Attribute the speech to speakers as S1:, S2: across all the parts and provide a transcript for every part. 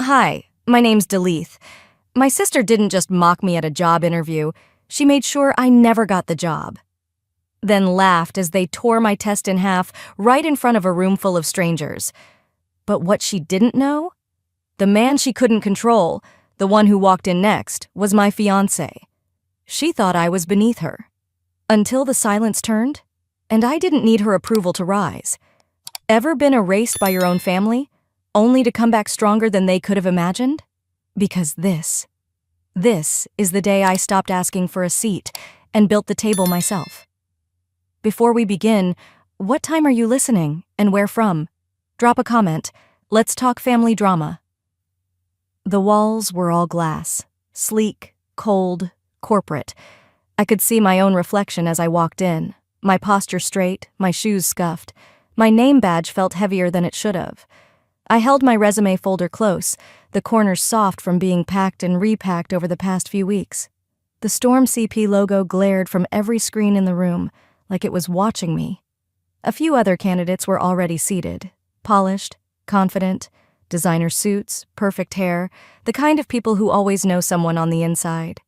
S1: Hi, my name's Deleith. My sister didn't just mock me at a job interview, she made sure I never got the job. Then laughed as they tore my test in half right in front of a room full of strangers. But what she didn't know? The man she couldn't control, the one who walked in next, was my fiancé. She thought I was beneath her. Until the silence turned, and I didn't need her approval to rise. Ever been erased by your own family, only to come back stronger than they could have imagined? Because this is the day I stopped asking for a seat and built the table myself. Before we begin, what time are you listening and where from? Drop a comment. Let's talk family drama. The walls were all glass, sleek, cold, corporate. I could see my own reflection as I walked in, my posture straight, my shoes scuffed. My name badge felt heavier than it should have. I held my resume folder close, the corners soft from being packed and repacked over the past few weeks. The Storm CP logo glared from every screen in the room, like it was watching me. A few other candidates were already seated, polished, confident, designer suits, perfect hair, the kind of people who always know someone on the inside.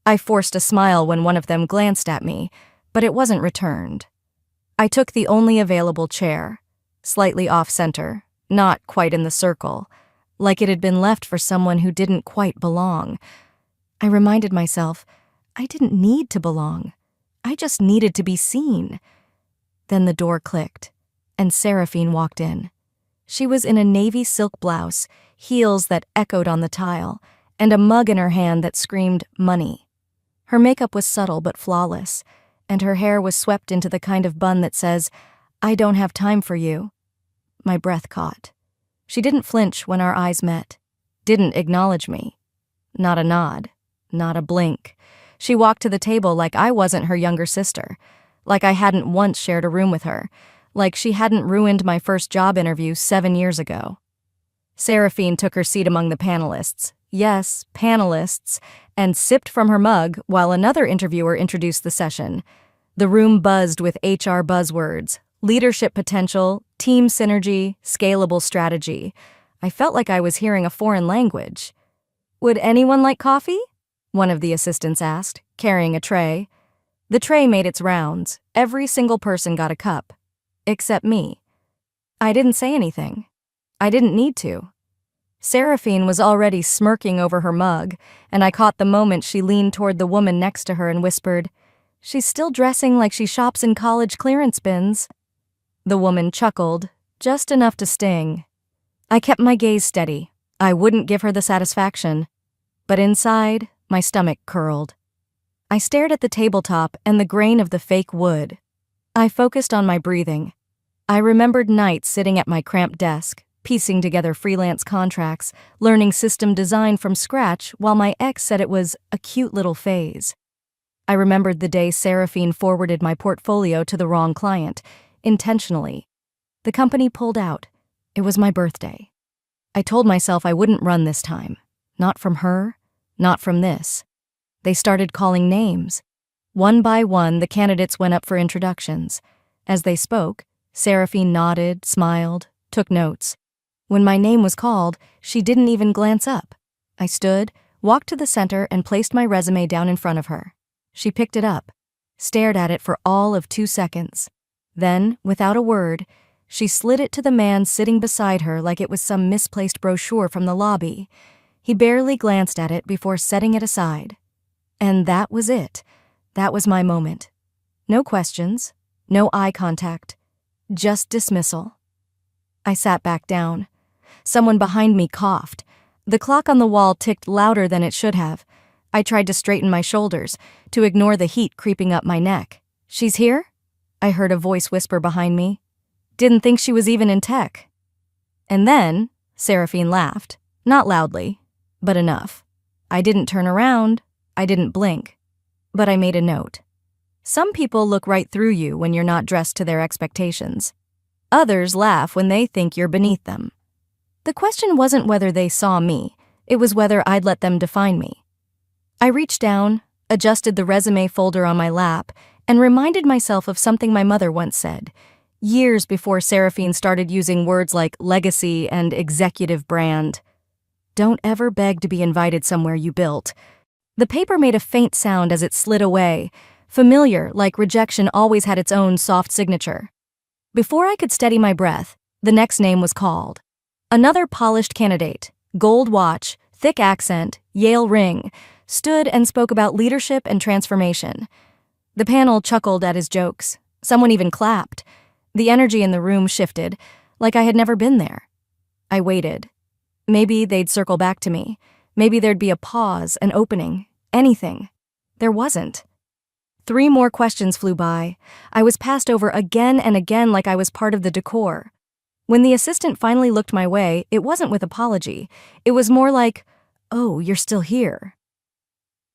S1: I forced a smile when one of them glanced at me, but it wasn't returned. I took the only available chair, slightly off-center, not quite in the circle, like it had been left for someone who didn't quite belong. I reminded myself, I didn't need to belong. I just needed to be seen. Then the door clicked, and Seraphine walked in. She was in a navy silk blouse, heels that echoed on the tile, and a mug in her hand that screamed money. Her makeup was subtle but flawless, and her hair was swept into the kind of bun that says, "I don't have time for you." My breath caught. She didn't flinch when our eyes met, didn't acknowledge me. Not a nod, not a blink. She walked to the table like I wasn't her younger sister, like I hadn't once shared a room with her, like she hadn't ruined my first job interview 7 years ago. Seraphine took her seat among the panelists. Yes, panelists, and sipped from her mug while another interviewer introduced the session. The room buzzed with HR buzzwords, leadership potential, team synergy, scalable strategy. I felt like I was hearing a foreign language. "Would anyone like coffee?" one of the assistants asked, carrying a tray. The tray made its rounds. Every single person got a cup. Except me. I didn't say anything. I didn't need to. Seraphine was already smirking over her mug, and I caught the moment she leaned toward the woman next to her and whispered, "She's still dressing like she shops in college clearance bins." The woman chuckled, just enough to sting. I kept my gaze steady. I wouldn't give her the satisfaction. But inside, my stomach curled. I stared at the tabletop and the grain of the fake wood. I focused on my breathing. I remembered nights sitting at my cramped desk, piecing together freelance contracts, learning system design from scratch while my ex said it was a cute little phase. I remembered the day Seraphine forwarded my portfolio to the wrong client, intentionally. The company pulled out. It was my birthday. I told myself I wouldn't run this time. Not from her, not from this. They started calling names. One by one, the candidates went up for introductions. As they spoke, Seraphine nodded, smiled, took notes. When my name was called, she didn't even glance up. I stood, walked to the center, and placed my resume down in front of her. She picked it up, stared at it for all of 2 seconds. Then, without a word, she slid it to the man sitting beside her like it was some misplaced brochure from the lobby. He barely glanced at it before setting it aside. And that was it. That was my moment. No questions, no eye contact, just dismissal. I sat back down. Someone behind me coughed. The clock on the wall ticked louder than it should have. I tried to straighten my shoulders, to ignore the heat creeping up my neck. "She's here?" I heard a voice whisper behind me. "Didn't think she was even in tech." And then, Seraphine laughed. Not loudly, but enough. I didn't turn around. I didn't blink. But I made a note. Some people look right through you when you're not dressed to their expectations. Others laugh when they think you're beneath them. The question wasn't whether they saw me, it was whether I'd let them define me. I reached down, adjusted the resume folder on my lap, and reminded myself of something my mother once said, years before Seraphine started using words like legacy and executive brand. "Don't ever beg to be invited somewhere you built." The paper made a faint sound as it slid away, familiar, like rejection always had its own soft signature. Before I could steady my breath, the next name was called. Another polished candidate, gold watch, thick accent, Yale ring, stood and spoke about leadership and transformation. The panel chuckled at his jokes. Someone even clapped. The energy in the room shifted, like I had never been there. I waited. Maybe they'd circle back to me. Maybe there'd be a pause, an opening, anything. There wasn't. 3 more questions flew by. I was passed over again and again like I was part of the decor. When the assistant finally looked my way, it wasn't with apology. It was more like, "Oh, you're still here."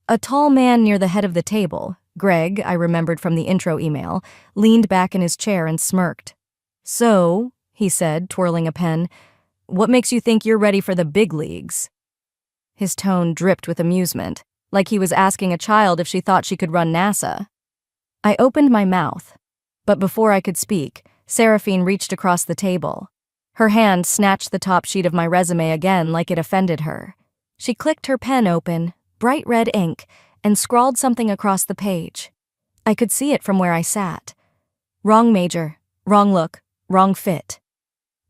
S1: A tall man near the head of the table, Greg, I remembered from the intro email, leaned back in his chair and smirked. "So," he said, twirling a pen, "what makes you think you're ready for the big leagues?" His tone dripped with amusement, like he was asking a child if she thought she could run NASA. I opened my mouth, but before I could speak, Seraphine reached across the table. Her hand snatched the top sheet of my resume again like it offended her. She clicked her pen open, bright red ink, and scrawled something across the page. I could see it from where I sat. Wrong major, wrong look, wrong fit.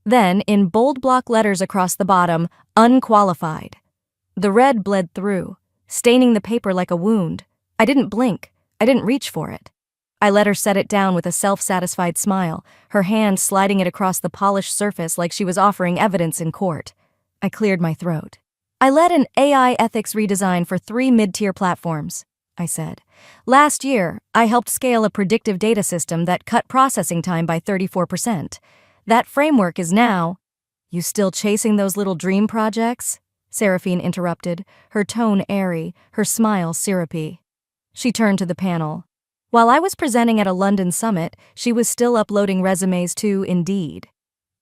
S1: Then, in bold block letters across the bottom, unqualified. The red bled through, staining the paper like a wound. I didn't blink. I didn't reach for it. I let her set it down with a self-satisfied smile, her hand sliding it across the polished surface like she was offering evidence in court. I cleared my throat. "I led an AI ethics redesign for 3 mid-tier platforms," I said. "Last year, I helped scale a predictive data system that cut processing time by 34%. That framework is now—" "You still chasing those little dream projects?" Seraphine interrupted, her tone airy, her smile syrupy. She turned to the panel. While I was presenting at a London summit, she was still uploading resumes to Indeed.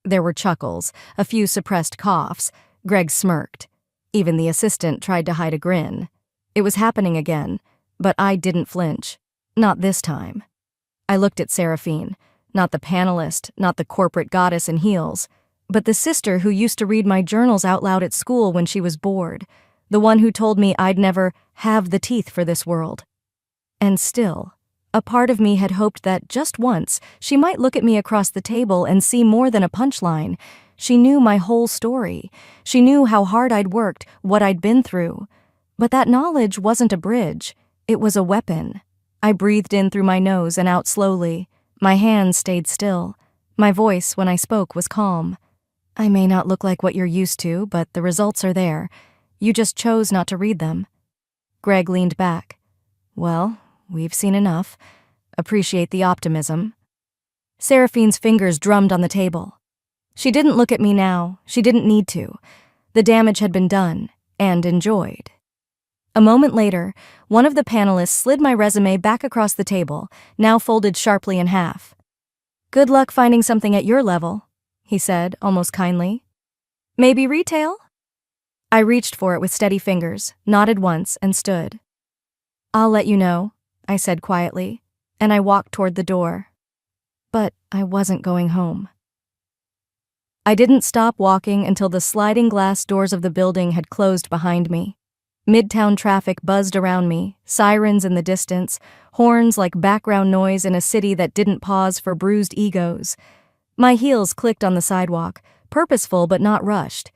S1: There were chuckles, a few suppressed coughs. Greg smirked. Even the assistant tried to hide a grin. It was happening again, but I didn't flinch. Not this time. I looked at Seraphine, not the panelist, not the corporate goddess in heels, but the sister who used to read my journals out loud at school when she was bored, the one who told me I'd never have the teeth for this world. And still, a part of me had hoped that just once she might look at me across the table and see more than a punchline. She knew my whole story. She knew how hard I'd worked, what I'd been through. But that knowledge wasn't a bridge. It was a weapon. I breathed in through my nose and out slowly. My hands stayed still. My voice, when I spoke, was calm. "I may not look like what you're used to, but the results are there. You just chose not to read them." Greg leaned back. "Well, we've seen enough. Appreciate the optimism." Seraphine's fingers drummed on the table. She didn't look at me now. She didn't need to. The damage had been done, and enjoyed. A moment later, one of the panelists slid my resume back across the table, now folded sharply in half. "Good luck finding something at your level," he said, almost kindly. "Maybe retail?" I reached for it with steady fingers, nodded once, and stood. "I'll let you know," I said quietly, and I walked toward the door. But I wasn't going home. I didn't stop walking until the sliding glass doors of the building had closed behind me. Midtown traffic buzzed around me, sirens in the distance, horns like background noise in a city that didn't pause for bruised egos. My heels clicked on the sidewalk, purposeful but not rushed.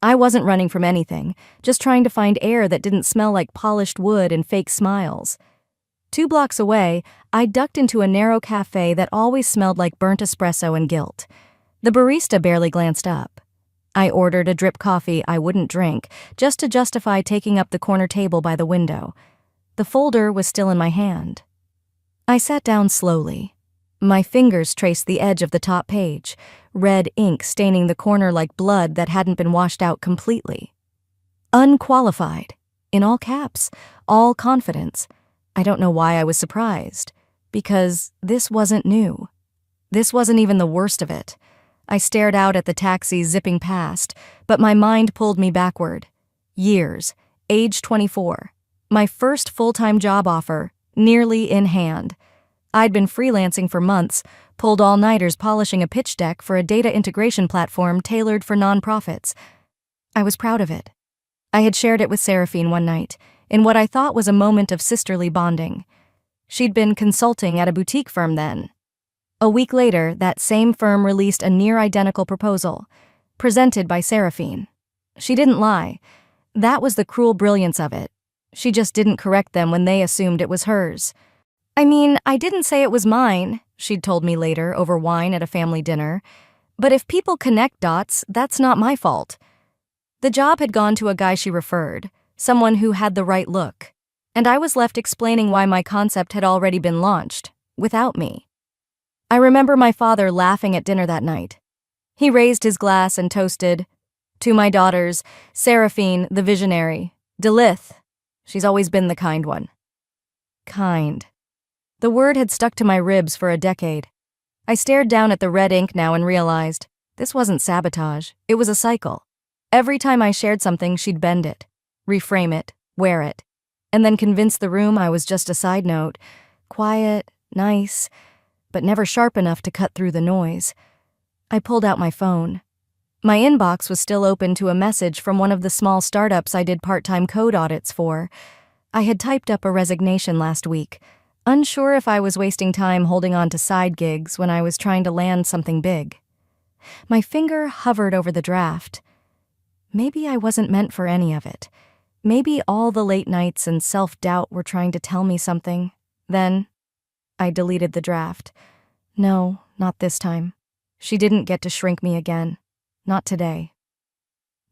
S1: I wasn't running from anything, just trying to find air that didn't smell like polished wood and fake smiles. 2 blocks away, I ducked into a narrow cafe that always smelled like burnt espresso and guilt. The barista barely glanced up. I ordered a drip coffee I wouldn't drink, just to justify taking up the corner table by the window. The folder was still in my hand. I sat down slowly. My fingers traced the edge of the top page, red ink staining the corner like blood that hadn't been washed out completely. Unqualified, in all caps, all confidence. I don't know why I was surprised, because this wasn't new. This wasn't even the worst of it. I stared out at the taxi zipping past, but my mind pulled me backward. Years, age 24, my first full-time job offer, nearly in hand. I'd been freelancing for months, pulled all-nighters polishing a pitch deck for a data integration platform tailored for nonprofits. I was proud of it. I had shared it with Seraphine one night, in what I thought was a moment of sisterly bonding. She'd been consulting at a boutique firm then. A week later, that same firm released a near-identical proposal, presented by Seraphine. She didn't lie. That was the cruel brilliance of it. She just didn't correct them when they assumed it was hers. I mean, I didn't say it was mine, she'd told me later over wine at a family dinner. But if people connect dots, that's not my fault. The job had gone to a guy she referred, someone who had the right look. And I was left explaining why my concept had already been launched, without me. I remember my father laughing at dinner that night. He raised his glass and toasted, "To my daughters, Seraphine, the visionary, Delith. She's always been the kind one." Kind. The word had stuck to my ribs for a decade. I stared down at the red ink now and realized, this wasn't sabotage, it was a cycle. Every time I shared something, she'd bend it, reframe it, wear it, and then convince the room I was just a side note, quiet, nice, but never sharp enough to cut through the noise. I pulled out my phone. My inbox was still open to a message from one of the small startups I did part-time code audits for. I had typed up a resignation last week, unsure if I was wasting time holding on to side gigs when I was trying to land something big. My finger hovered over the draft. Maybe I wasn't meant for any of it. Maybe all the late nights and self-doubt were trying to tell me something. Then I deleted the draft. No, not this time. She didn't get to shrink me again. Not today.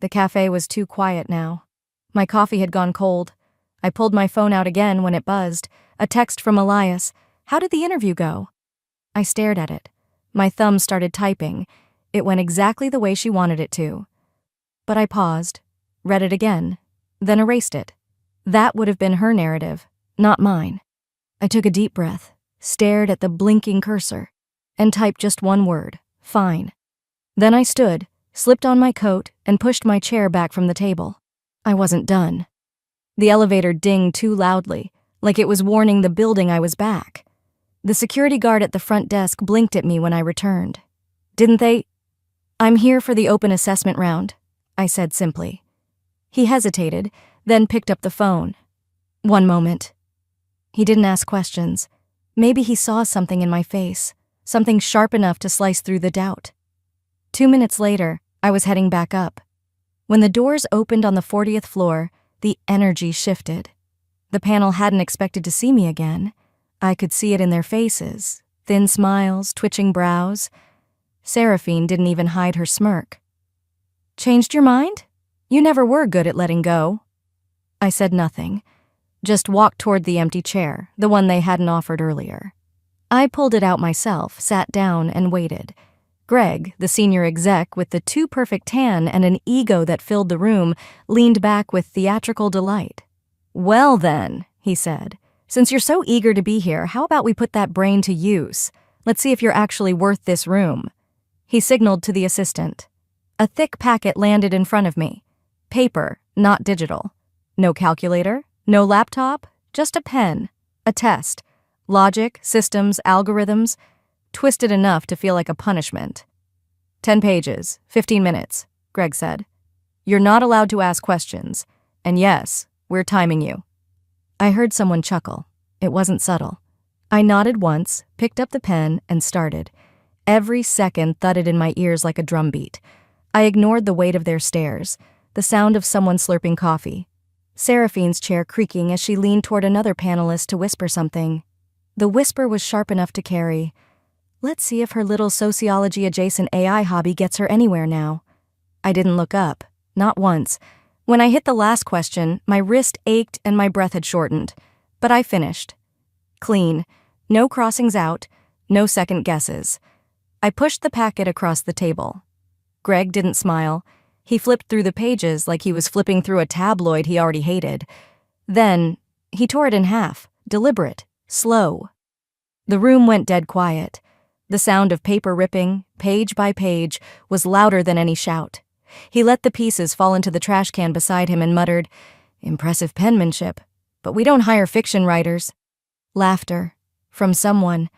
S1: The cafe was too quiet now. My coffee had gone cold. I pulled my phone out again when it buzzed. A text from Elias. "How did the interview go?" I stared at it. My thumb started typing. It went exactly the way she wanted it to. But I paused, read it again, then erased it. That would have been her narrative, not mine. I took a deep breath, stared at the blinking cursor, and typed just one word, "Fine." Then I stood, slipped on my coat, and pushed my chair back from the table. I wasn't done. The elevator dinged too loudly, like it was warning the building I was back. The security guard at the front desk blinked at me when I returned. "Didn't they?" "I'm here for the open assessment round," I said simply. He hesitated, then picked up the phone. "One moment." He didn't ask questions. Maybe he saw something in my face, something sharp enough to slice through the doubt. 2 minutes later, I was heading back up. When the doors opened on the 40th floor, the energy shifted. The panel hadn't expected to see me again. I could see it in their faces, thin smiles, twitching brows. Seraphine didn't even hide her smirk. "Changed your mind? You never were good at letting go." I said nothing, just walked toward the empty chair, the one they hadn't offered earlier. I pulled it out myself, sat down, and waited. Greg, the senior exec with the too perfect tan and an ego that filled the room, leaned back with theatrical delight. "Well then," he said, "since you're so eager to be here, how about we put that brain to use? Let's see if you're actually worth this room." He signaled to the assistant. A thick packet landed in front of me. Paper, not digital. No calculator, no laptop, just a pen, a test. Logic, systems, algorithms, twisted enough to feel like a punishment. 10 pages, 15 minutes, Greg said. "You're not allowed to ask questions. And yes, we're timing you." I heard someone chuckle. It wasn't subtle. I nodded once, picked up the pen, and started. Every second thudded in my ears like a drumbeat. I ignored the weight of their stares, the sound of someone slurping coffee, Seraphine's chair creaking as she leaned toward another panelist to whisper something. The whisper was sharp enough to carry. Let's see if her little sociology-adjacent AI hobby gets her anywhere now. I didn't look up, not once. When I hit the last question, my wrist ached and my breath had shortened. But I finished. Clean. No crossings out. No second guesses. I pushed the packet across the table. Greg didn't smile. He flipped through the pages like he was flipping through a tabloid he already hated. Then, he tore it in half, deliberate, slow. The room went dead quiet. The sound of paper ripping, page by page, was louder than any shout. He let the pieces fall into the trash can beside him and muttered, "Impressive penmanship, but we don't hire fiction writers." Laughter. From someone.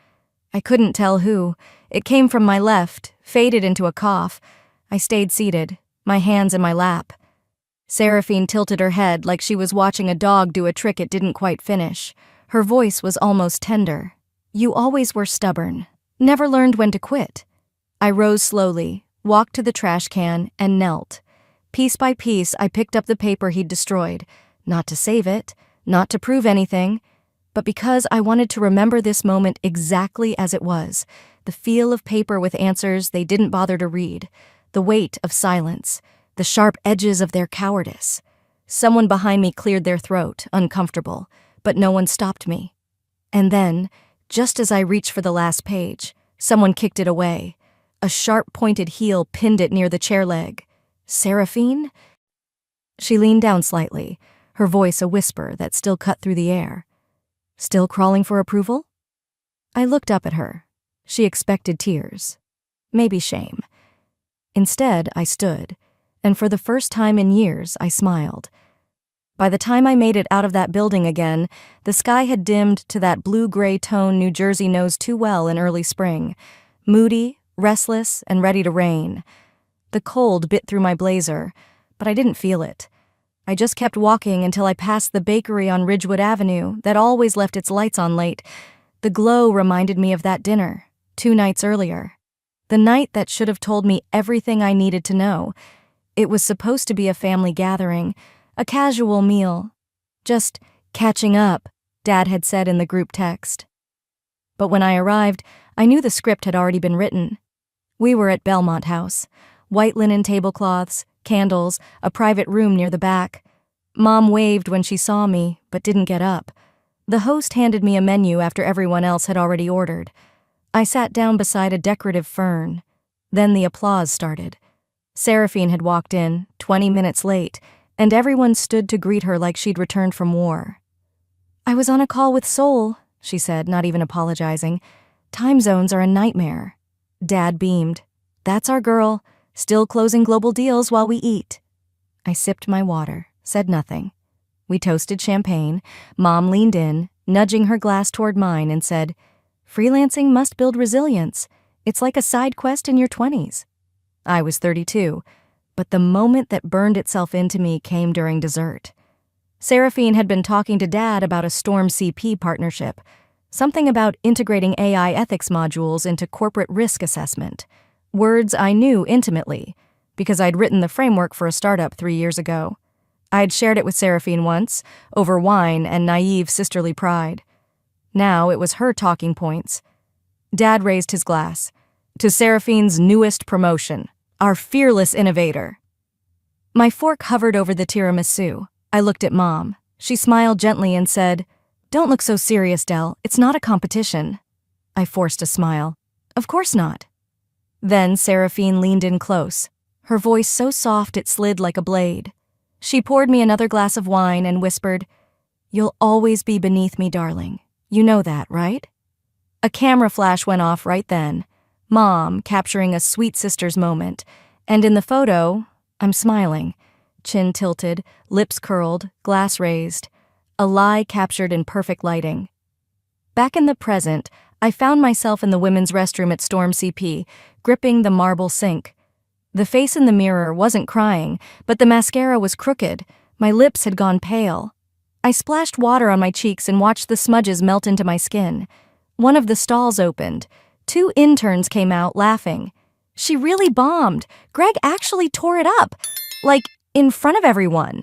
S1: I couldn't tell who. It came from my left, faded into a cough. I stayed seated, my hands in my lap. Seraphine tilted her head like she was watching a dog do a trick it didn't quite finish. Her voice was almost tender. You always were stubborn. Never learned when to quit. I rose slowly, walked to the trash can, and knelt. Piece by piece, I picked up the paper he'd destroyed. Not to save it, not to prove anything, but because I wanted to remember this moment exactly as it was. The feel of paper with answers they didn't bother to read. The weight of silence. The sharp edges of their cowardice. Someone behind me cleared their throat, uncomfortable, but no one stopped me. And then, just as I reached for the last page, someone kicked it away. A sharp-pointed heel pinned it near the chair leg. Seraphine? She leaned down slightly, her voice a whisper that still cut through the air. Still crawling for approval? I looked up at her. She expected tears. Maybe shame. Instead, I stood, and for the first time in years, I smiled. By the time I made it out of that building again, the sky had dimmed to that blue-gray tone New Jersey knows too well in early spring. Moody, restless, and ready to rain. The cold bit through my blazer, but I didn't feel it. I just kept walking until I passed the bakery on Ridgewood Avenue that always left its lights on late. The glow reminded me of that dinner, 2 nights earlier. The night that should have told me everything I needed to know. It was supposed to be a family gathering, a casual meal. Just catching up, Dad had said in the group text. But when I arrived, I knew the script had already been written. We were at Belmont House. White linen tablecloths, candles, a private room near the back. Mom waved when she saw me, but didn't get up. The host handed me a menu after everyone else had already ordered. I sat down beside a decorative fern. Then the applause started. Seraphine had walked in, 20 minutes late, and everyone stood to greet her like she'd returned from war. I was on a call with Soul, she said, not even apologizing. Time zones are a nightmare. Dad beamed. That's our girl, still closing global deals while we eat. I sipped my water, said nothing. We toasted champagne. Mom leaned in, nudging her glass toward mine, and said, freelancing must build resilience. It's like a side quest in your 20s. I was 32, but the moment that burned itself into me came during dessert. Seraphine had been talking to Dad about a Storm CP partnership, something about integrating AI ethics modules into corporate risk assessment. Words I knew intimately, because I'd written the framework for a startup 3 years ago. I'd shared it with Seraphine once, over wine and naive sisterly pride. Now it was her talking points. Dad raised his glass. To Seraphine's newest promotion, our fearless innovator. My fork hovered over the tiramisu. I looked at Mom. She smiled gently and said, Don't look so serious, Del. It's not a competition. I forced a smile. Of course not. Then Seraphine leaned in close, her voice so soft it slid like a blade. She poured me another glass of wine and whispered, You'll always be beneath me, darling. You know that, right? A camera flash went off right then, Mom capturing a sweet sister's moment, and in the photo, I'm smiling, chin tilted, lips curled, glass raised, a lie captured in perfect lighting. Back in the present, I found myself in the women's restroom at Storm CP, gripping the marble sink. The face in the mirror wasn't crying, but the mascara was crooked. My lips had gone pale. I splashed water on my cheeks and watched the smudges melt into my skin. One of the stalls opened. 2 interns came out, laughing. She really bombed. Greg actually tore it up. Like, in front of everyone.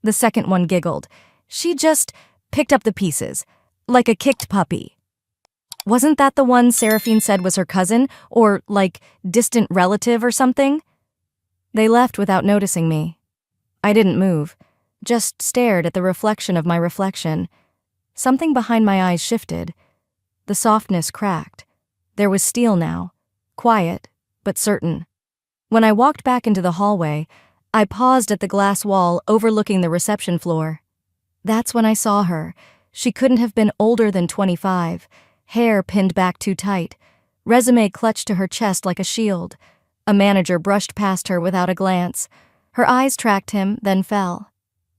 S1: The second one giggled. She just picked up the pieces, like a kicked puppy. Wasn't that the one Seraphine said was her cousin, or, like, distant relative or something? They left without noticing me. I didn't move, just stared at the reflection of my reflection. Something behind my eyes shifted. The softness cracked. There was steel now, quiet, but certain. When I walked back into the hallway, I paused at the glass wall overlooking the reception floor. That's when I saw her. She couldn't have been older than 25, hair pinned back too tight, resume clutched to her chest like a shield. A manager brushed past her without a glance. Her eyes tracked him, then fell.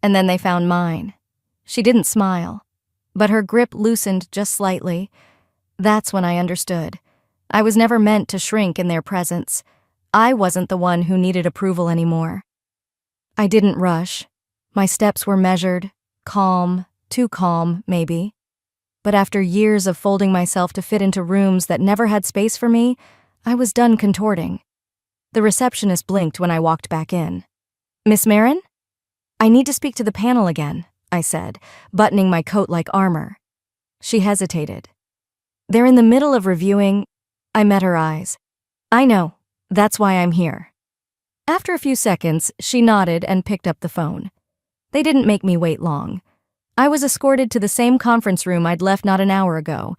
S1: And then they found mine. She didn't smile, but her grip loosened just slightly. That's when I understood. I was never meant to shrink in their presence. I wasn't the one who needed approval anymore. I didn't rush. My steps were measured, calm, too calm, maybe. But after years of folding myself to fit into rooms that never had space for me, I was done contorting. The receptionist blinked when I walked back in. "Miss Marin? I need to speak to the panel again," I said, buttoning my coat like armor. She hesitated. "They're in the middle of reviewing—" I met her eyes. "I know. That's why I'm here." After a few seconds, she nodded and picked up the phone. They didn't make me wait long. I was escorted to the same conference room I'd left not an hour ago,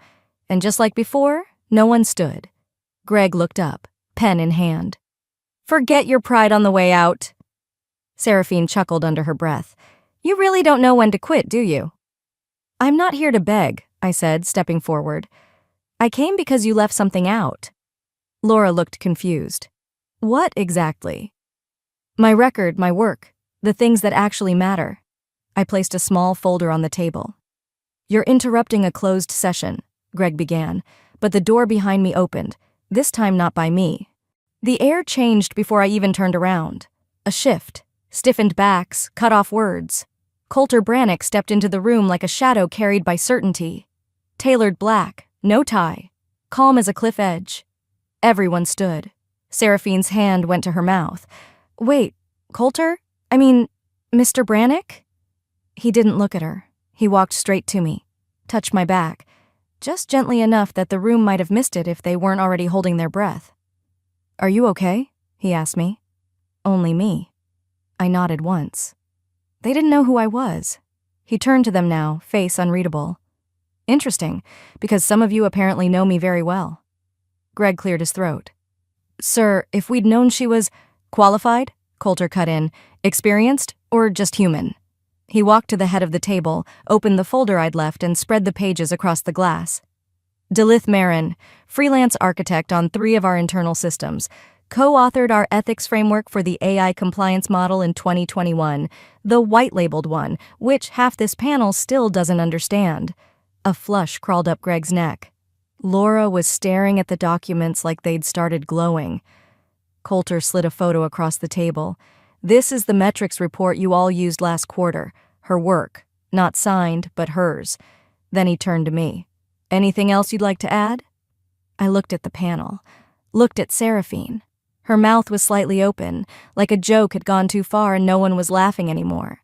S1: and just like before, no one stood. Greg looked up, pen in hand. "Forget your pride on the way out." Seraphine chuckled under her breath. "You really don't know when to quit, do you?" "I'm not here to beg," I said, stepping forward. "I came because you left something out." Laura looked confused. "What exactly?" "My record, my work, the things that actually matter." I placed a small folder on the table. "You're interrupting a closed session," Greg began, but the door behind me opened, this time not by me. The air changed before I even turned around. A shift, stiffened backs, cut off words. Coulter Brannick stepped into the room like a shadow carried by certainty. Tailored black, no tie, calm as a cliff edge. Everyone stood. Seraphine's hand went to her mouth. "Wait, Coulter? I mean, Mr. Brannick?" He didn't look at her. He walked straight to me, touched my back, just gently enough that the room might have missed it if they weren't already holding their breath. "Are you okay?" he asked me. "Only me." I nodded once. They didn't know who I was. He turned to them now, face unreadable. "Interesting, because some of you apparently know me very well." Greg cleared his throat. "Sir, if we'd known she was qualified," Coulter cut in, "experienced, or just human?" He walked to the head of the table, opened the folder I'd left, and spread the pages across the glass. "Delith Marin, freelance architect on 3 of our internal systems, co-authored our ethics framework for the AI compliance model in 2021, the white-labeled one, which half this panel still doesn't understand." A flush crawled up Greg's neck. Laura was staring at the documents like they'd started glowing. Coulter slid a photo across the table. "This is the metrics report you all used last quarter. Her work. Not signed, but hers." Then he turned to me. "Anything else you'd like to add?" I looked at the panel. Looked at Seraphine. Her mouth was slightly open, like a joke had gone too far and no one was laughing anymore.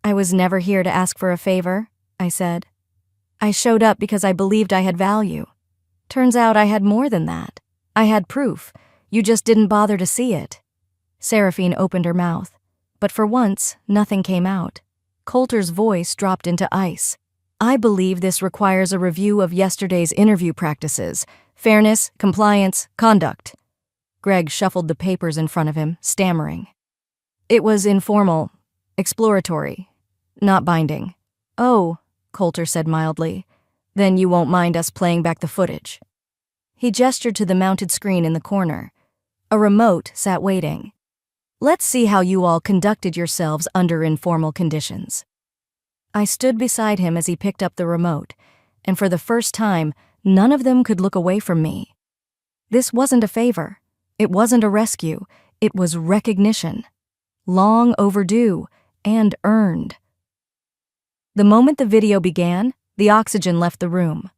S1: "I was never here to ask for a favor," I said. "I showed up because I believed I had value. Turns out I had more than that. I had proof. You just didn't bother to see it." Seraphine opened her mouth, but for once, nothing came out. Coulter's voice dropped into ice. "I believe this requires a review of yesterday's interview practices. Fairness, compliance, conduct." Greg shuffled the papers in front of him, stammering. "It was informal, exploratory, not binding." "Oh," Coulter said mildly, "then you won't mind us playing back the footage." He gestured to the mounted screen in the corner. A remote sat waiting. "Let's see how you all conducted yourselves under informal conditions." I stood beside him as he picked up the remote, and for the first time, none of them could look away from me. This wasn't a favor. It wasn't a rescue. It was recognition. Long overdue and earned. The moment the video began, the oxygen left the room.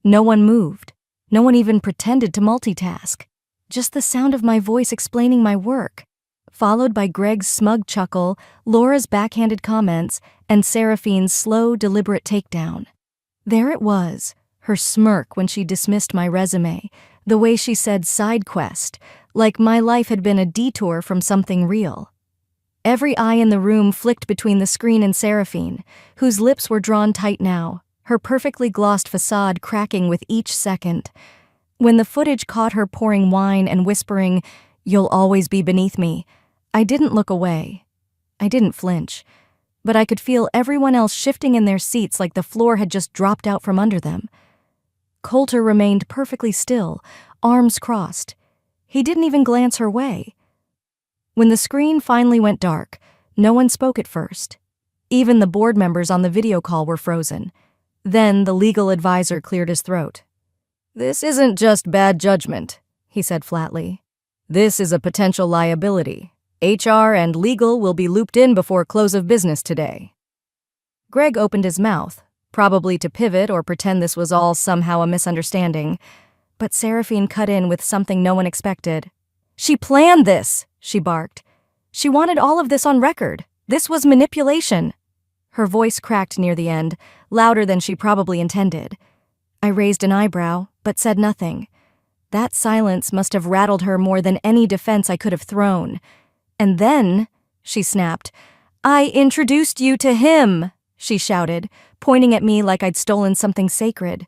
S1: No one moved. No one even pretended to multitask. Just the sound of my voice explaining my work, followed by Greg's smug chuckle, Laura's backhanded comments, and Seraphine's slow, deliberate takedown. There it was, her smirk when she dismissed my resume, the way she said side quest, like my life had been a detour from something real. Every eye in the room flicked between the screen and Seraphine, whose lips were drawn tight now, her perfectly glossed facade cracking with each second. When the footage caught her pouring wine and whispering, "You'll always be beneath me," I didn't look away. I didn't flinch, but I could feel everyone else shifting in their seats like the floor had just dropped out from under them. Coulter remained perfectly still, arms crossed. He didn't even glance her way. When the screen finally went dark, no one spoke at first. Even the board members on the video call were frozen. Then the legal advisor cleared his throat. "This isn't just bad judgment," he said flatly. "This is a potential liability. HR and legal will be looped in before close of business today. Greg opened his mouth, probably to pivot or pretend this was all somehow a misunderstanding, but Seraphine cut in with something no one expected. She planned this, she barked. She wanted all of this on record. This was manipulation. Her voice cracked near the end, louder than she probably intended. I raised an eyebrow, but said nothing. That silence must have rattled her more than any defense I could have thrown. And then, she snapped, I introduced you to him, she shouted, pointing at me like I'd stolen something sacred.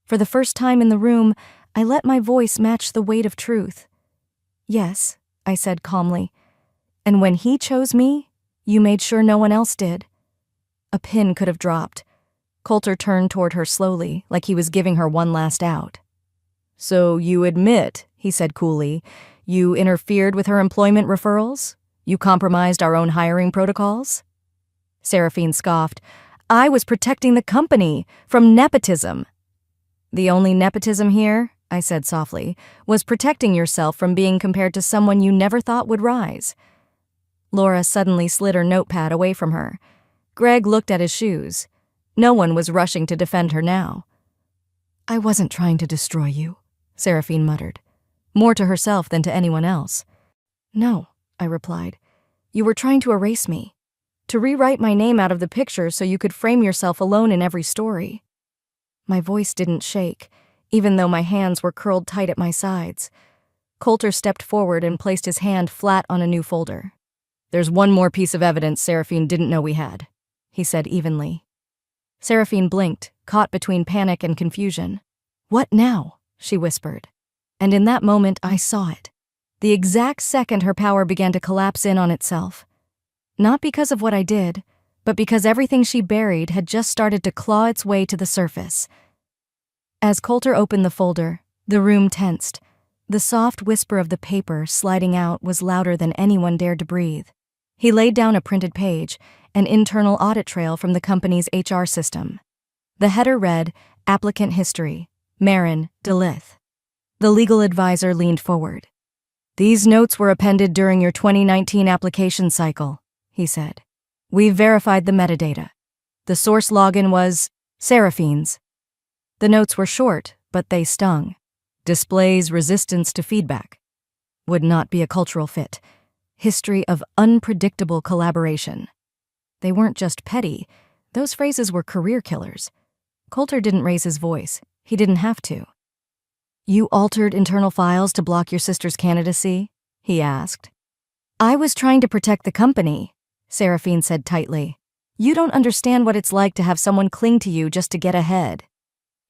S1: For the first time in the room, I let my voice match the weight of truth. Yes, I said calmly. And when he chose me, you made sure no one else did. A pin could have dropped. Coulter turned toward her slowly, like he was giving her one last out. So you admit, he said coolly, you interfered with her employment referrals? You compromised our own hiring protocols? Seraphine scoffed. I was protecting the company from nepotism. The only nepotism here, I said softly, was protecting yourself from being compared to someone you never thought would rise. Laura suddenly slid her notepad away from her. Greg looked at his shoes. No one was rushing to defend her now. I wasn't trying to destroy you, Seraphine muttered, more to herself than to anyone else. No, I replied. You were trying to erase me, to rewrite my name out of the picture so you could frame yourself alone in every story. My voice didn't shake, even though my hands were curled tight at my sides. Coulter stepped forward and placed his hand flat on a new folder. There's one more piece of evidence Seraphine didn't know we had, he said evenly. Seraphine blinked, caught between panic and confusion. What now? She whispered. And in that moment, I saw it. The exact second her power began to collapse in on itself. Not because of what I did, but because everything she buried had just started to claw its way to the surface. As Coulter opened the folder, the room tensed. The soft whisper of the paper sliding out was louder than anyone dared to breathe. He laid down a printed page, an internal audit trail from the company's HR system. The header read, Applicant History, Marin, Delith. The legal advisor leaned forward. These notes were appended during your 2019 application cycle, he said. We've verified the metadata. The source login was Seraphine's. The notes were short, but they stung. Displays resistance to feedback. Would not be a cultural fit. History of unpredictable collaboration. They weren't just petty. Those phrases were career killers. Coulter didn't raise his voice. He didn't have to. You altered internal files to block your sister's candidacy? He asked. I was trying to protect the company, Seraphine said tightly. You don't understand what it's like to have someone cling to you just to get ahead.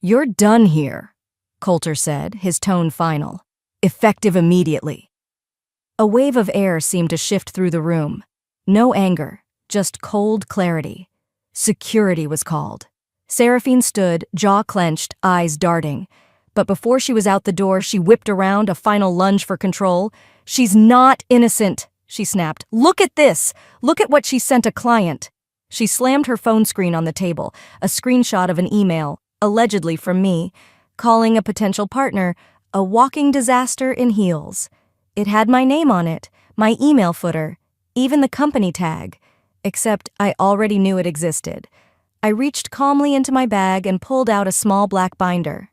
S1: You're done here, Coulter said, his tone final. Effective immediately. A wave of air seemed to shift through the room. No anger, just cold clarity. Security was called. Seraphine stood, jaw clenched, eyes darting. But before she was out the door, she whipped around, a final lunge for control. She's not innocent, she snapped. Look at this! Look at what she sent a client. She slammed her phone screen on the table, a screenshot of an email, allegedly from me, calling a potential partner a walking disaster in heels. It had my name on it, my email footer, even the company tag, except I already knew it existed. I reached calmly into my bag and pulled out a small black binder.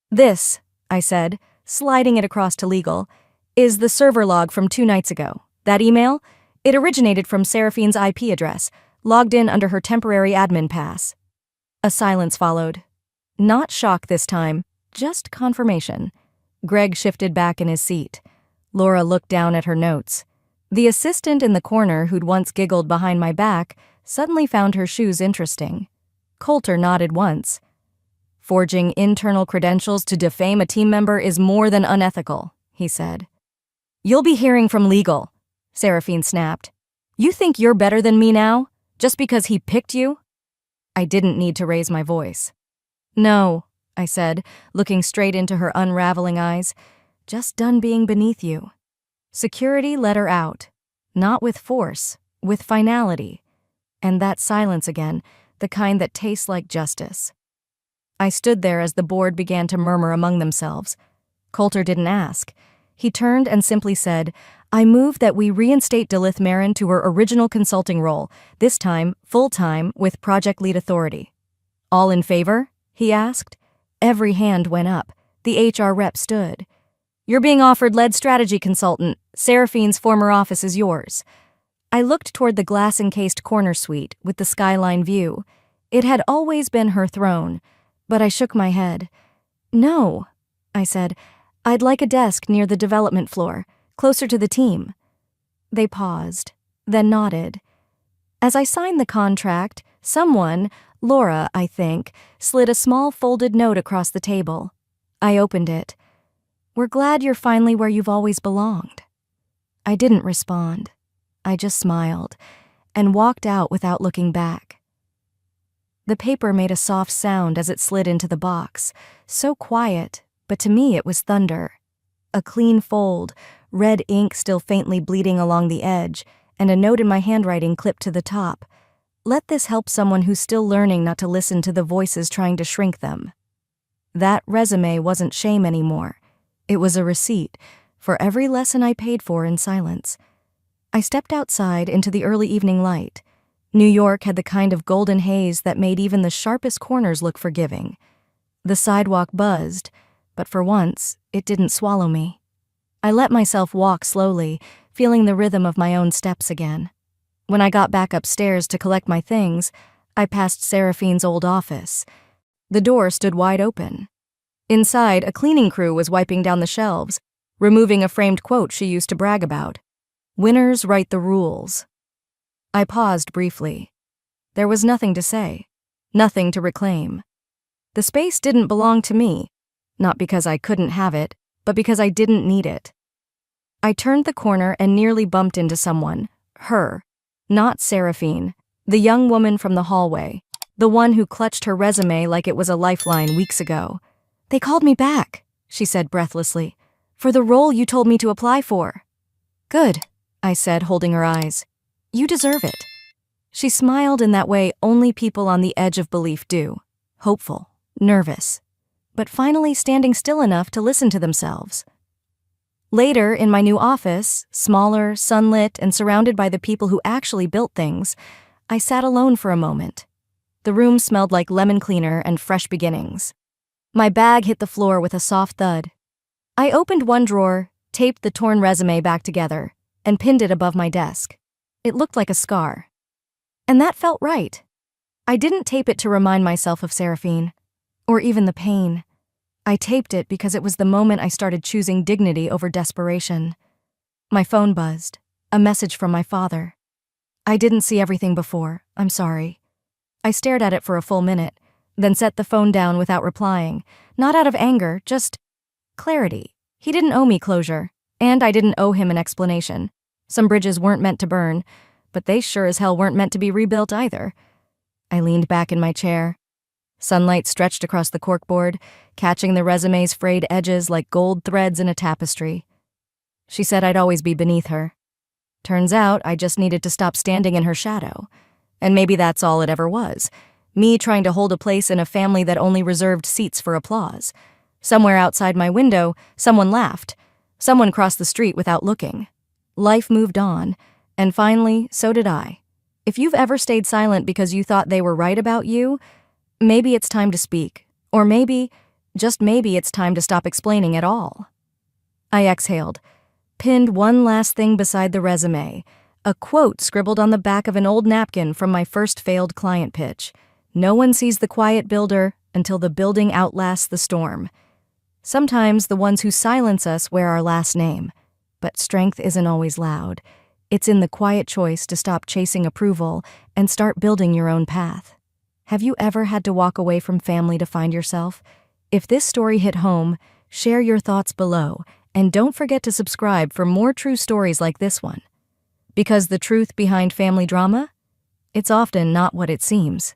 S1: This, I said, sliding it across to legal, is the server log from 2 nights ago. That email? It originated from Seraphine's IP address, logged in under her temporary admin pass. A silence followed. Not shock this time, just confirmation. Greg shifted back in his seat. Laura looked down at her notes. The assistant in the corner who'd once giggled behind my back suddenly found her shoes interesting. Coulter nodded once. Forging internal credentials to defame a team member is more than unethical, he said. You'll be hearing from legal, Seraphine snapped. You think you're better than me now, just because he picked you? I didn't need to raise my voice. No, I said, looking straight into her unraveling eyes. Just done being beneath you. Security let her out. Not with force, with finality. And that silence again, the kind that tastes like justice. I stood there as the board began to murmur among themselves. Coulter didn't ask. He turned and simply said, I move that we reinstate Dilith Marin to her original consulting role, this time full-time with project lead authority. All in favor? He asked. Every hand went up. The HR rep stood. You're being offered lead strategy consultant. Seraphine's former office is yours. I looked toward the glass-encased corner suite with the skyline view. It had always been her throne, but I shook my head. No, I said. I'd like a desk near the development floor, closer to the team. They paused, then nodded. As I signed the contract, someone, Laura, I think, slid a small folded note across the table. I opened it. We're glad you're finally where you've always belonged. I didn't respond. I just smiled and walked out without looking back. The paper made a soft sound as it slid into the box, so quiet, but to me it was thunder. A clean fold, red ink still faintly bleeding along the edge, and a note in my handwriting clipped to the top. Let this help someone who's still learning not to listen to the voices trying to shrink them. That resume wasn't shame anymore. It was a receipt for every lesson I paid for in silence. I stepped outside into the early evening light. New York had the kind of golden haze that made even the sharpest corners look forgiving. The sidewalk buzzed, but for once, it didn't swallow me. I let myself walk slowly, feeling the rhythm of my own steps again. When I got back upstairs to collect my things, I passed Seraphine's old office. The door stood wide open. Inside, a cleaning crew was wiping down the shelves, removing a framed quote she used to brag about. Winners write the rules. I paused briefly. There was nothing to say, nothing to reclaim. The space didn't belong to me, not because I couldn't have it, but because I didn't need it. I turned the corner and nearly bumped into someone, her, not Seraphine, the young woman from the hallway, the one who clutched her resume like it was a lifeline weeks ago. They called me back, she said breathlessly, for the role you told me to apply for. Good, I said, holding her eyes. You deserve it. She smiled in that way only people on the edge of belief do, hopeful, nervous, but finally standing still enough to listen to themselves. Later, in my new office, smaller, sunlit, and surrounded by the people who actually built things, I sat alone for a moment. The room smelled like lemon cleaner and fresh beginnings. My bag hit the floor with a soft thud. I opened one drawer, taped the torn resume back together, and pinned it above my desk. It looked like a scar. And that felt right. I didn't tape it to remind myself of Seraphine, or even the pain. I taped it because it was the moment I started choosing dignity over desperation. My phone buzzed, a message from my father. I didn't see everything before, I'm sorry. I stared at it for a full minute, then set the phone down without replying, not out of anger, just clarity. He didn't owe me closure, and I didn't owe him an explanation. Some bridges weren't meant to burn, but they sure as hell weren't meant to be rebuilt either. I leaned back in my chair. Sunlight stretched across the corkboard, catching the resume's frayed edges like gold threads in a tapestry. She said I'd always be beneath her. Turns out I just needed to stop standing in her shadow. And maybe that's all it ever was. Me trying to hold a place in a family that only reserved seats for applause. Somewhere outside my window, someone laughed. Someone crossed the street without looking. Life moved on, and finally, so did I. If you've ever stayed silent because you thought they were right about you, maybe it's time to speak. Or maybe, just maybe it's time to stop explaining at all. I exhaled, pinned one last thing beside the resume, a quote scribbled on the back of an old napkin from my first failed client pitch. No one sees the quiet builder until the building outlasts the storm. Sometimes the ones who silence us wear our last name. But strength isn't always loud. It's in the quiet choice to stop chasing approval and start building your own path. Have you ever had to walk away from family to find yourself? If this story hit home, share your thoughts below, and don't forget to subscribe for more true stories like this one. Because the truth behind family drama? It's often not what it seems.